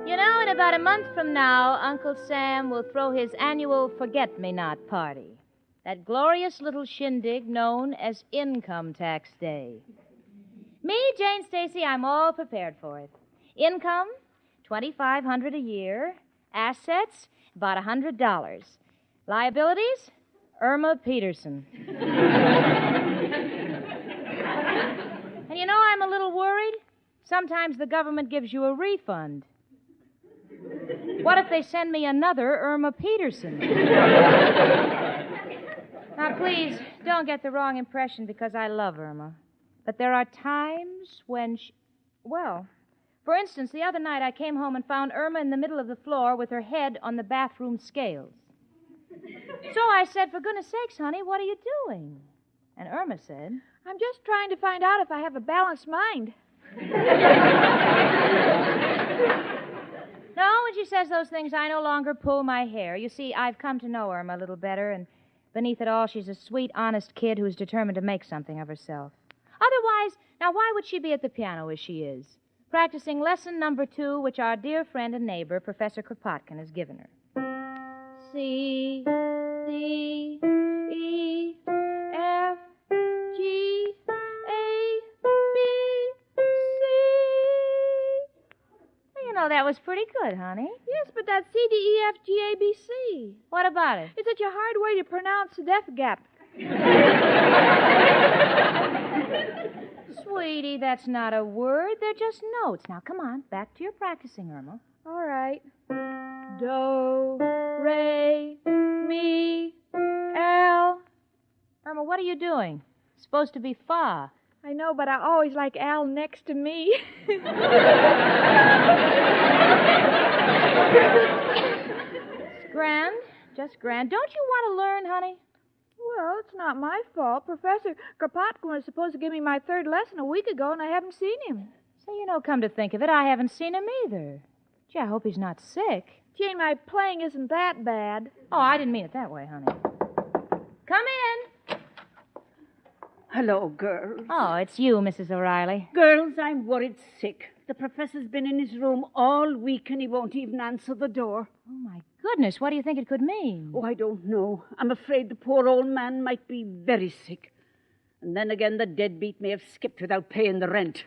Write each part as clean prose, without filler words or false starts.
You know, in about a month from now, Uncle Sam will throw his annual Forget-Me-Not party. That glorious little shindig known as Income Tax Day. Me, Jane Stacy, I'm all prepared for it. Income, $2,500 a year. Assets, about $100. Liabilities, Irma Peterson. And you know, I'm a little worried. Sometimes the government gives you a refund. What if they send me another Irma Peterson? Now, please, don't get the wrong impression because I love Irma. But there are times when well, for instance, the other night I came home and found Irma in the middle of the floor with her head on the bathroom scales. So I said, for goodness sakes, honey, what are you doing? And Irma said, I'm just trying to find out if I have a balanced mind. No, when she says those things, I no longer pull my hair. You see, I've come to know Irma a little better, and beneath it all, she's a sweet, honest kid who's determined to make something of herself. Otherwise, now why would she be at the piano as she is, practicing lesson number 2, which our dear friend and neighbor, Professor Kropotkin, has given her? C, D, E, F, G, A, B, C. You know, that was pretty good, honey. Yes, but that's C, D, E, F, G, A, B, C. What about it? It's such a hard way to pronounce the death gap. Sweetie, that's not a word. They're just notes. Now, come on, back to your practicing, Irma. All right. Do, re, mi, L. Irma, what are you doing? It's supposed to be fa. I know, but I always like Al next to me. It's grand. Just grand. Don't you want to learn, honey? Well, it's not my fault. Professor Kropotkin was supposed to give me my 3rd lesson a week ago, and I haven't seen him. So, you know, come to think of it, I haven't seen him either. Gee, I hope he's not sick. Jane, my playing isn't that bad. Oh, I didn't mean it that way, honey. Come in. Hello, girls. Oh, it's you, Mrs. O'Reilly. Girls, I'm worried sick. The professor's been in his room all week and he won't even answer the door. Oh, my goodness, what do you think it could mean? Oh, I don't know. I'm afraid the poor old man might be very sick. And then again, the deadbeat may have skipped without paying the rent.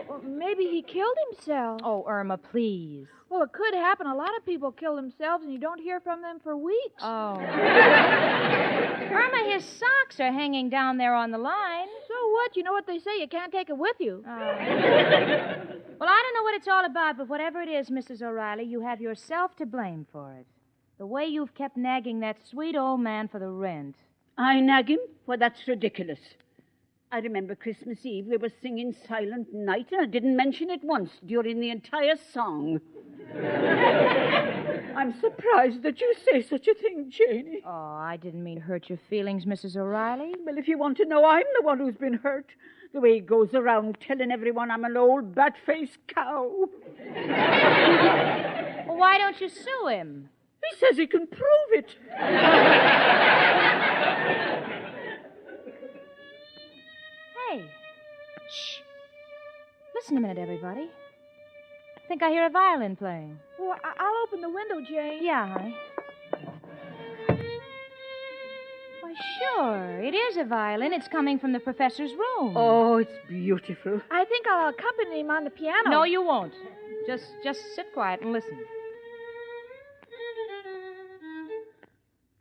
Well, maybe he killed himself. Oh, Irma, please. Well, it could happen. A lot of people kill themselves, and you don't hear from them for weeks. Oh. Irma, his socks are hanging down there on the line. So what? You know what they say. You can't take it with you. Oh. Well, I don't know what it's all about, but whatever it is, Mrs. O'Reilly, you have yourself to blame for it. The way you've kept nagging that sweet old man for the rent. I nag him? Well, that's ridiculous. I remember Christmas Eve, we were singing Silent Night, and I didn't mention it once during the entire song. I'm surprised that you say such a thing, Janie. Oh, I didn't mean to hurt your feelings, Mrs. O'Reilly. Well, if you want to know, I'm the one who's been hurt. The way he goes around telling everyone I'm an old bat-faced cow. Well, why don't you sue him? He says he can prove it. Hey. Shh. Listen a minute, everybody. I think I hear a violin playing. Well, I'll open the window, Jane. Yeah, honey. Why, sure. It is a violin. It's coming from the professor's room. Oh, it's beautiful. I think I'll accompany him on the piano. No, you won't. Just sit quiet and listen.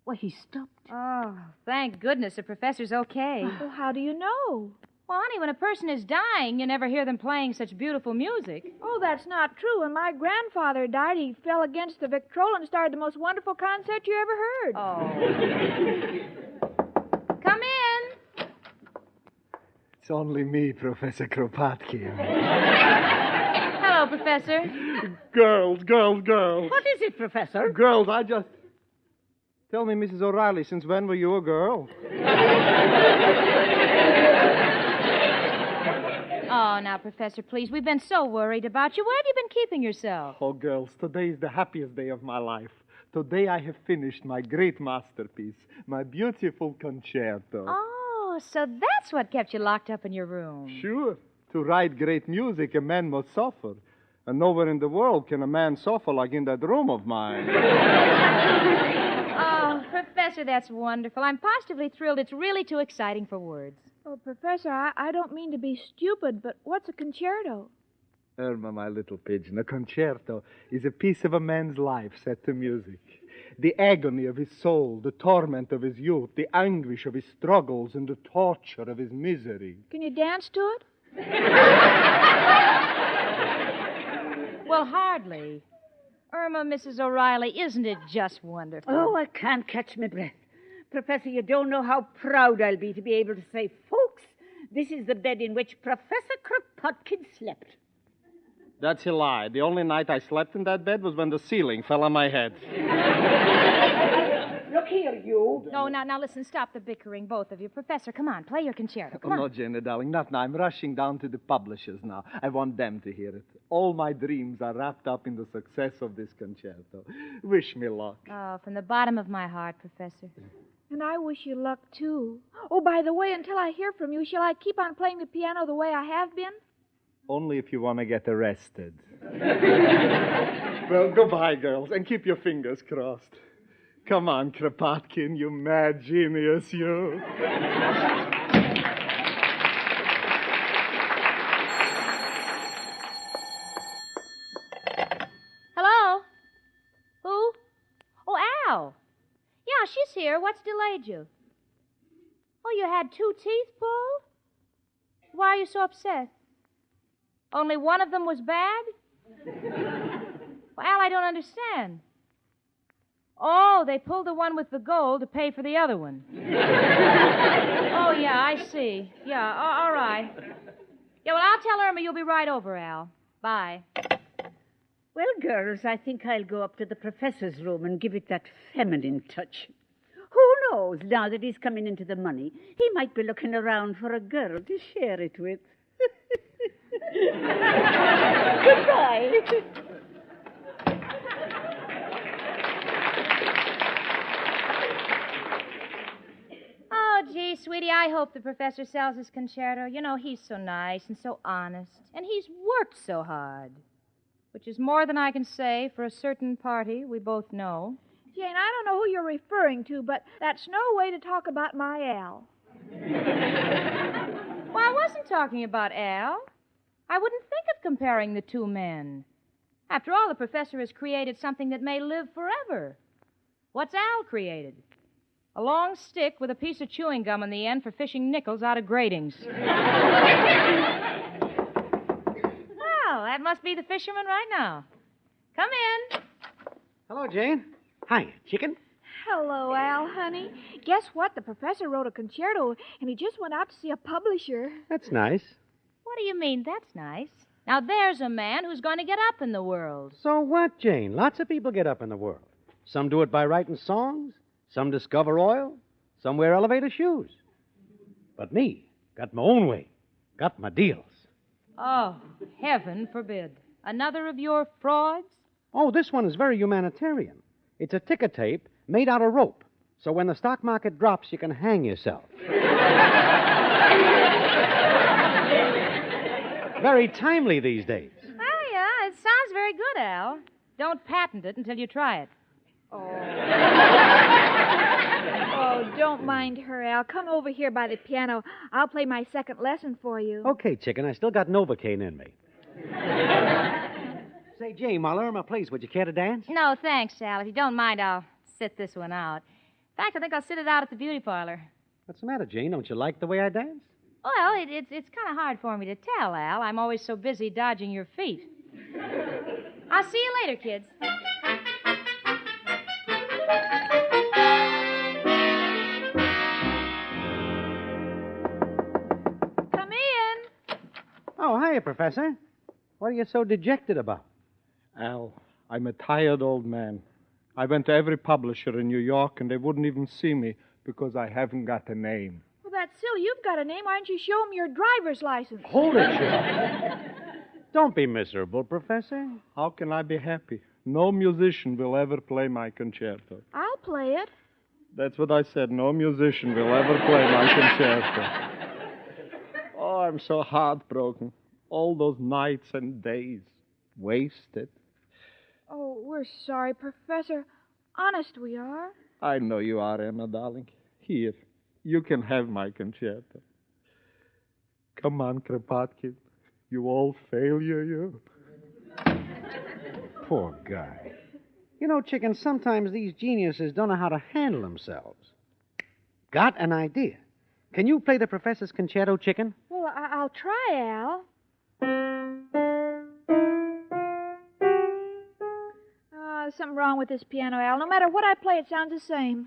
Why, he stopped. Oh, thank goodness the professor's okay. Well, how do you know? Well, honey, when a person is dying, you never hear them playing such beautiful music. Oh, that's not true. When my grandfather died, he fell against the Victrola and started the most wonderful concert you ever heard. Oh. Come in. It's only me, Professor Kropotkin. Hello, Professor. Girls. What is it, Professor? Girls, I just... Tell me, Mrs. O'Reilly, since when were you a girl? Oh, now, Professor, please. We've been so worried about you. Where have you been keeping yourself? Oh, girls, today is the happiest day of my life. Today I have finished my great masterpiece, my beautiful concerto. Oh, so that's what kept you locked up in your room. Sure. To write great music, a man must suffer. And nowhere in the world can a man suffer like in that room of mine. Oh, Professor, that's wonderful. I'm positively thrilled. It's really too exciting for words. Oh, Professor, I don't mean to be stupid, but what's a concerto? Irma, my little pigeon, a concerto is a piece of a man's life set to music. The agony of his soul, the torment of his youth, the anguish of his struggles, and the torture of his misery. Can you dance to it? Well, hardly. Irma, Mrs. O'Reilly, isn't it just wonderful? Oh, I can't catch my breath. Professor, you don't know how proud I'll be to be able to say, folks, this is the bed in which Professor Kropotkin slept. That's a lie. The only night I slept in that bed was when the ceiling fell on my head. Look here, you. No, now listen, stop the bickering, both of you. Professor, come on, play your concerto. Come Oh, on. no, Jenny, darling, not now. I'm rushing down to the publishers now. I want them to hear it. All my dreams are wrapped up in the success of this concerto. Wish me luck. Oh, from the bottom of my heart, Professor. And I wish you luck, too. Oh, by the way, until I hear from you, shall I keep on playing the piano the way I have been? Only if you want to get arrested. Well, goodbye, girls, and keep your fingers crossed. Come on, Kropotkin, you mad genius, you. Hello? Who? Oh, Al. Yeah, she's here. What's delayed you? Oh, you had 2 teeth pulled? Why are you so upset? Only one of them was bad? Well, Al, I don't understand. Oh, they pulled the one with the gold to pay for the other one. Oh, yeah, I see. Yeah, all right. Yeah, well, I'll tell Irma you'll be right over, Al. Bye. Well, girls, I think I'll go up to the professor's room and give it that feminine touch. Who knows, now that he's coming into the money, he might be looking around for a girl to share it with. Goodbye. Oh, gee, sweetie, I hope the professor sells his concerto. You know, he's so nice and so honest, and he's worked so hard, which is more than I can say for a certain party we both know. Jane, I don't know who you're referring to, but that's no way to talk about my Al. Well, I wasn't talking about Al. I wouldn't think of comparing the 2 men. After all, the professor has created something that may live forever. What's Al created? A long stick with a piece of chewing gum on the end for fishing nickels out of gratings. Well, that must be the fisherman right now. Come in. Hello, Jane. Hi, chicken. Hello, Al, honey. Guess what? The professor wrote a concerto, and he just went out to see a publisher. That's nice. What do you mean, that's nice? Now, there's a man who's going to get up in the world. So what, Jane? Lots of people get up in the world. Some do it by writing songs. Some discover oil. Some wear elevator shoes. But me, got my own way. Got my deals. Oh, heaven forbid. Another of your frauds? Oh, this one is very humanitarian. It's a ticker tape made out of rope. So when the stock market drops, you can hang yourself. Very timely these days. Oh, yeah, it sounds very good, Al. Don't patent it until you try it. Oh, don't mind her, Al. Come over here by the piano. I'll play my second lesson for you. Okay, chicken, I still got Novocaine in me. Say, Jane, while Irma plays, would you care to dance? No, thanks, Al. If you don't mind, I'll sit this one out. In fact, I think I'll sit it out at the beauty parlor. What's the matter, Jane? Don't you like the way I dance? Well, it's kind of hard for me to tell, Al. I'm always so busy dodging your feet. I'll see you later, kids. Come in. Oh, hiya, Professor. What are you so dejected about? Al, I'm a tired old man. I went to every publisher in New York, and they wouldn't even see me because I haven't got a name. Well, that's silly. You've got a name. Why don't you show him your driver's license? Hold it, Chip. Don't be miserable, Professor. How can I be happy? No musician will ever play my concerto. I'll play it. That's what I said. No musician will ever play my concerto. Oh, I'm so heartbroken. All those nights and days. Wasted. Oh, we're sorry, Professor. Honest we are. I know you are, Emma, darling. Here, you can have my concerto. Come on, Kropotkin. You old failure, you. Poor guy. You know, Chicken, sometimes these geniuses don't know how to handle themselves. Got an idea. Can you play the professor's concerto, Chicken? Well, I'll try, Al. There's something wrong with this piano, Al. No matter what I play, it sounds the same.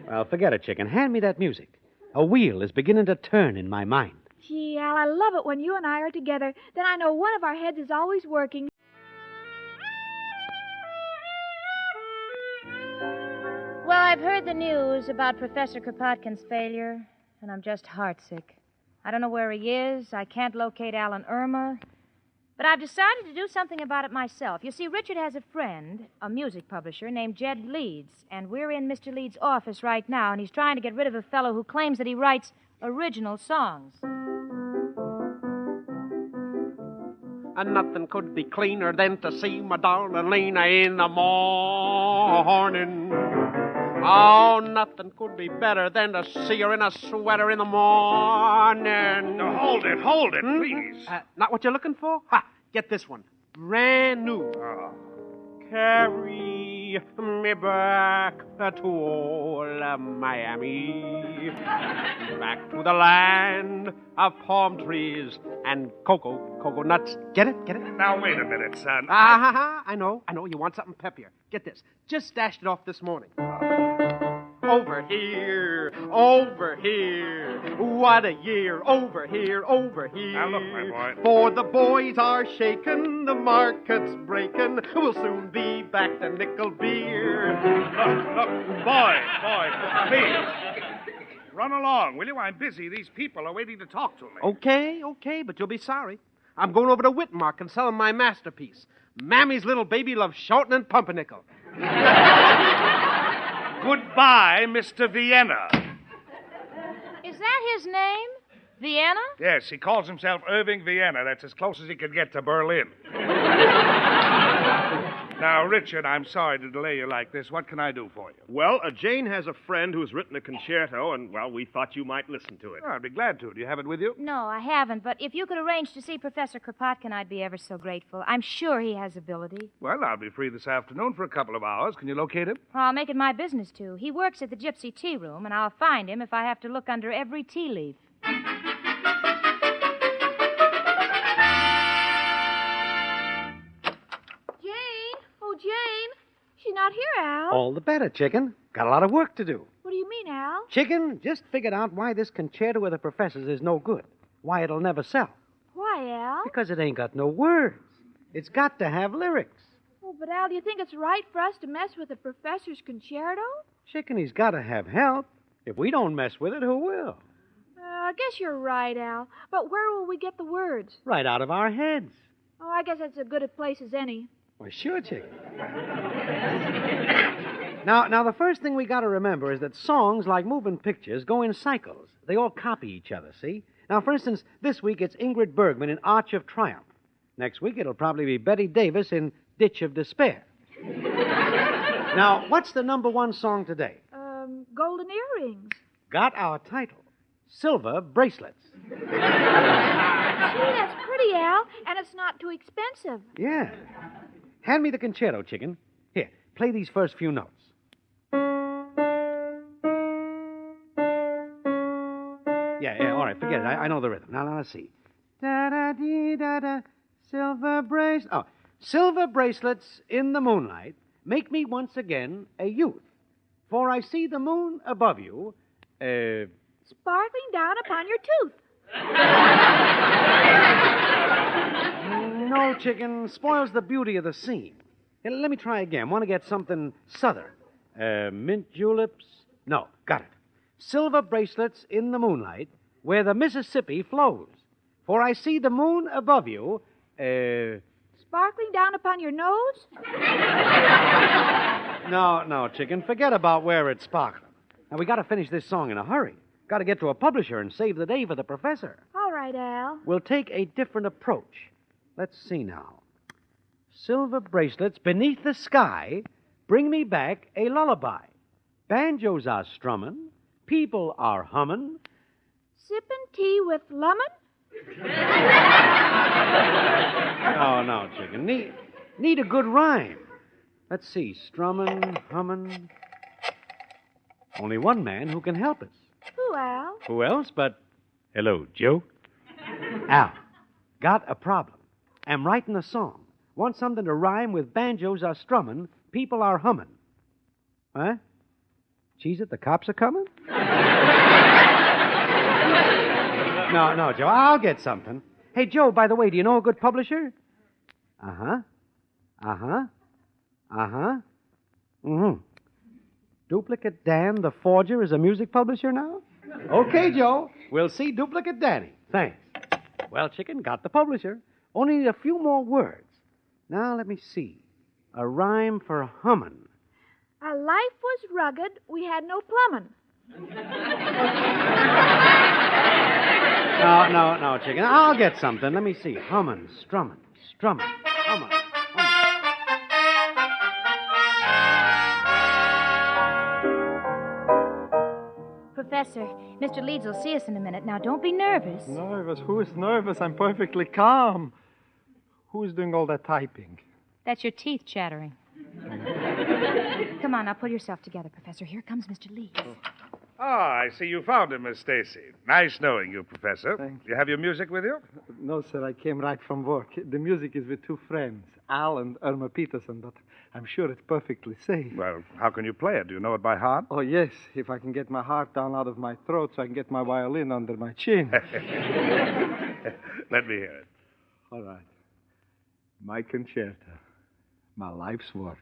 Well, forget it, Chicken. Hand me that music. A wheel is beginning to turn in my mind. Gee, Al, I love it when you and I are together. Then I know one of our heads is always working. Well, I've heard the news about Professor Kropotkin's failure, and I'm just heartsick. I don't know where he is. I can't locate Al and Irma. But I've decided to do something about it myself. You see, Richard has a friend, a music publisher, named Jed Leeds, and we're in Mr. Leeds' office right now, and he's trying to get rid of a fellow who claims that he writes original songs. And nothing could be cleaner than to see my darling Lena in the morning. Oh, nothing could be better than to see her in a sweater in the morning. Now, hold it, please. Not what you're looking for? Ha! Get this one. Brand new. Oh. Carry me back to old Miami. Back to the land of palm trees and cocoa nuts. Get it? Now, wait a minute, son. I know. You want something peppier. Get this. Just stashed it off this morning. Over here. What a year. Over here. Now, look, my boy. For the boys are shaking, the market's breaking. We'll soon be back to nickel beer. Look, boy, please. Run along, will you? I'm busy. These people are waiting to talk to me. Okay, but you'll be sorry. I'm going over to Whitmark and selling my masterpiece. Mammy's little baby loves Shorten and Pumpernickel. Goodbye, Mr. Vienna. Is that his name? Vienna? Yes, he calls himself Irving Vienna. That's as close as he could get to Berlin. Now, Richard, I'm sorry to delay you like this. What can I do for you? Well, Jane has a friend who's written a concerto, and, well, we thought you might listen to it. Oh, I'd be glad to. Do you have it with you? No, I haven't, but if you could arrange to see Professor Kropotkin, I'd be ever so grateful. I'm sure he has ability. Well, I'll be free this afternoon for a couple of hours. Can you locate him? Well, I'll make it my business to. He works at the Gypsy Tea Room, and I'll find him if I have to look under every tea leaf. Jane, she's not here, Al. All the better, Chicken. Got a lot of work to do. What do you mean, Al? Chicken, just figured out why this concerto with the professors is no good. Why it'll never sell. Why, Al? Because it ain't got no words. It's got to have lyrics. Oh, but Al, do you think it's right for us to mess with the professor's concerto? Chicken, he's got to have help. If we don't mess with it, who will? I guess you're right, Al. But where will we get the words? Right out of our heads. Oh, I guess that's as good a place as any. Well, sure, Chicken. Now, the first thing we got to remember is that songs, like moving pictures, go in cycles. They all copy each other, see? Now, for instance, this week it's Ingrid Bergman in Arch of Triumph. Next week it'll probably be Betty Davis in Ditch of Despair. Now, what's the number one song today? Golden Earrings. Got our title. Silver Bracelets. Gee, that's pretty, Al, and it's not too expensive. Yeah. Hand me the concerto, Chicken. Here, play these first few notes. Yeah, all right, forget it. I know the rhythm. Now, let's see. Da-da-dee-da-da, silver bracelets. Oh, silver bracelets in the moonlight make me once again a youth. For I see the moon above you, Sparkling down upon your tooth. No, Chicken. Spoils the beauty of the scene. Hey, let me try again. Want to get something southern. Mint juleps. No, got it. Silver bracelets in the moonlight where the Mississippi flows. For I see the moon above you. Sparkling down upon your nose? No, Chicken. Forget about where it's sparkling. Now, we got to finish this song in a hurry. Got to get to a publisher and save the day for the professor. All right, Al. We'll take a different approach. Let's see now. Silver bracelets beneath the sky bring me back a lullaby. Banjos are strumming, people are humming. Sipping tea with lemon? No, chicken. Need a good rhyme. Let's see. Strumming, humming. Only one man who can help us. Who, Al? Who else but... Hello, Joe. Al, got a problem. Am writing a song. Want something to rhyme with banjos are strumming, people are humming. Huh? Cheese it, the cops are coming? No, Joe, I'll get something. Hey, Joe, by the way, do you know a good publisher? Duplicate Dan, the forger, is a music publisher now? Okay, Joe. We'll see Duplicate Danny. Thanks. Well, chicken, got the publisher. Only need a few more words. Now, let me see. A rhyme for humming. Our life was rugged. We had no plumbing. No, chicken. I'll get something. Let me see. Humming, strumming, humming. Professor, Mr. Leeds will see us in a minute. Now, don't be nervous. Nervous? Who is nervous? I'm perfectly calm. Who's doing all that typing? That's your teeth chattering. Come on, now, pull yourself together, Professor. Here comes Mr. Leeds. I see you found him, Miss Stacy. Nice knowing you, Professor. Thanks. You have your music with you? No, sir, I came right from work. The music is with two friends, Al and Irma Peterson, but I'm sure it's perfectly safe. Well, how can you play it? Do you know it by heart? Oh, yes, if I can get my heart down out of my throat so I can get my violin under my chin. Let me hear it. All right. My concerto, my life's work.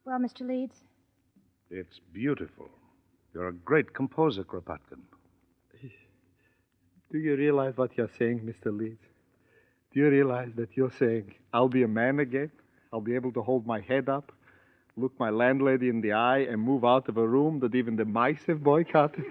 Well, Mr. Leeds? It's beautiful. You're a great composer, Kropotkin. Do you realize what you're saying, Mr. Leeds? Do you realize that you're saying, I'll be a man again? I'll be able to hold my head up, look my landlady in the eye, and move out of a room that even the mice have boycotted?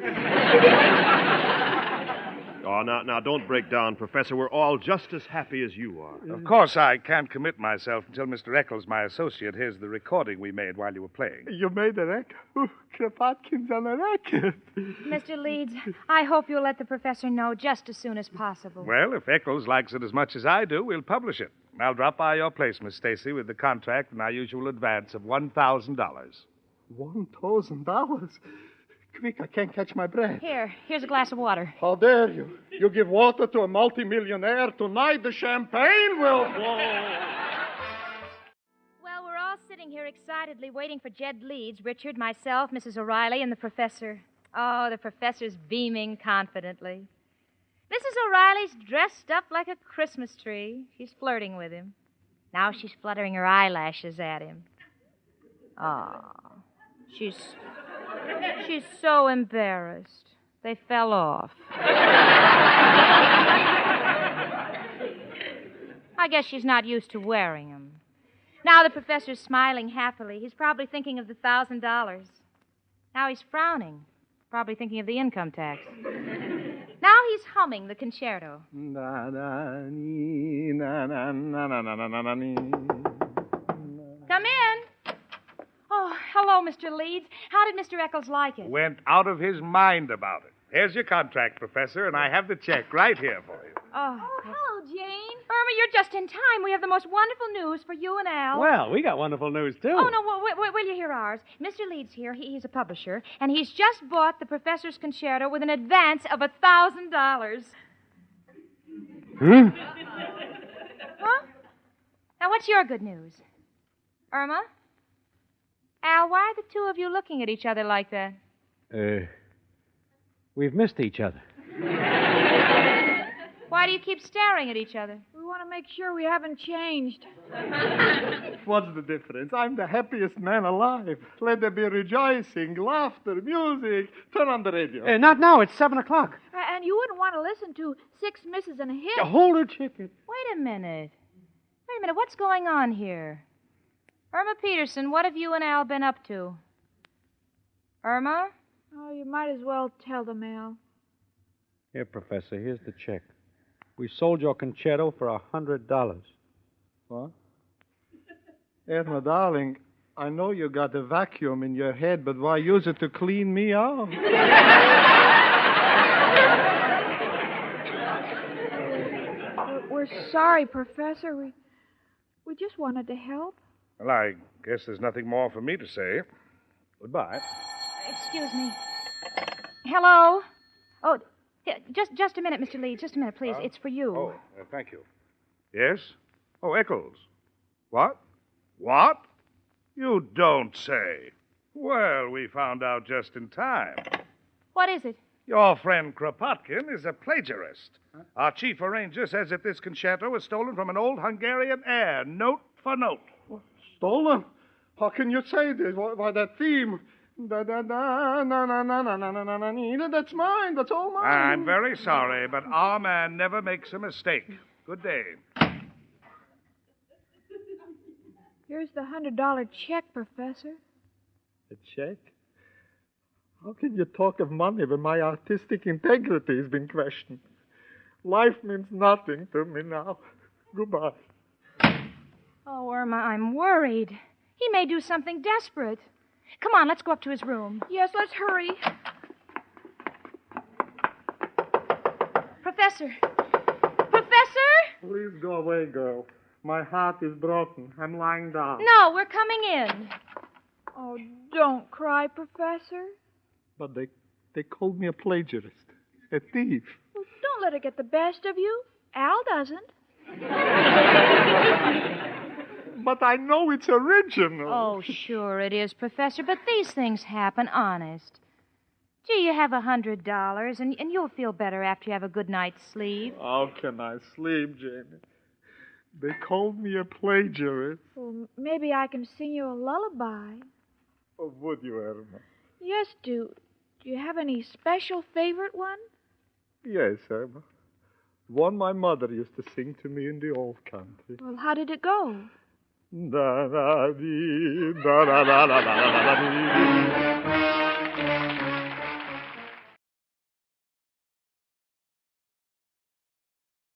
Oh, now, don't break down, Professor. We're all just as happy as you are. Of course, I can't commit myself until Mr. Eccles, my associate, hears the recording we made while you were playing. You made a record? Ooh, Kropotkin's on a record. Mr. Leeds, I hope you'll let the professor know just as soon as possible. Well, if Eccles likes it as much as I do, we'll publish it. I'll drop by your place, Miss Stacy, with the contract and our usual advance of $1,000. $1,000? Quick, I can't catch my breath. Here's a glass of water. How dare you? You give water to a multimillionaire. Tonight the champagne will flow. Well, we're all sitting here excitedly waiting for Jed Leeds, Richard, myself, Mrs. O'Reilly, and the professor. Oh, the professor's beaming confidently. Mrs. O'Reilly's dressed up like a Christmas tree. She's flirting with him. Now she's fluttering her eyelashes at him. Oh, she's so embarrassed. They fell off. I guess she's not used to wearing them. Now the professor's smiling happily. He's probably thinking of the $1,000. Now he's frowning, probably thinking of the income tax. Now he's humming the concerto. Come in. Oh, hello, Mr. Leeds. How did Mr. Eccles like it? Went out of his mind about it. Here's your contract, Professor, and I have the check right here for you. Oh, hello, Jane. Irma, you're just in time. We have the most wonderful news for you and Al. Well, we got wonderful news, too. Oh, no, will you hear ours? Mr. Leeds here, he's a publisher, and he's just bought the professor's concerto with an advance of $1,000. Huh? Now, what's your good news? Irma? Al, why are the two of you looking at each other like that? We've missed each other. Why Why do you keep staring at each other? We want to make sure we haven't changed. What's the difference? I'm the happiest man alive. Let there be rejoicing, laughter, music. Turn on the radio. Not now. It's 7 o'clock. And you wouldn't want to listen to 6 misses and a hit. Hold her, chicken. Wait a minute. What's going on here? Irma Peterson, what have you and Al been up to? Irma? Oh, you might as well tell them, Al. Here, Professor, here's the check. We sold your concerto for $100. What? Irma, darling, I know you got a vacuum in your head, but why use it to clean me out? We're sorry, Professor. We just wanted to help. Well, I guess there's nothing more for me to say. Goodbye. Excuse me. Hello? Oh, just a minute, Mr. Lee. Just a minute, please. It's for you. Oh, thank you. Yes? Oh, Eccles. What? What? You don't say. Well, we found out just in time. What is it? Your friend Kropotkin is a plagiarist. Our chief arranger says that this concerto was stolen from an old Hungarian air, note for note. Stolen? How can you say this? Why, that theme... Da da da na na na na na na na na. That's mine. That's all mine. I'm very sorry, but our man never makes a mistake. Good day. Here's the $100 check, Professor. A check? How can you talk of money when my artistic integrity has been questioned? Life means nothing to me now. Goodbye. Oh, Irma, I'm worried. He may do something desperate. Come on, let's go up to his room. Yes, let's hurry. Professor! Professor? Please go away, girl. My heart is broken. I'm lying down. No, we're coming in. Oh, don't cry, Professor. But they called me a plagiarist, a thief. Well, don't let it get the best of you. Al doesn't. But I know it's original. Oh, sure it is, Professor, but these things happen, honest. Gee, you have $100, and you'll feel better after you have a good night's sleep. How can I sleep, Janie? They called me a plagiarist. Well, maybe I can sing you a lullaby. Oh, would you, Irma? Yes, do you have any special favorite one? Yes, Irma. One my mother used to sing to me in the old country. Well, how did it go? Da da dee, da da da da da da dee.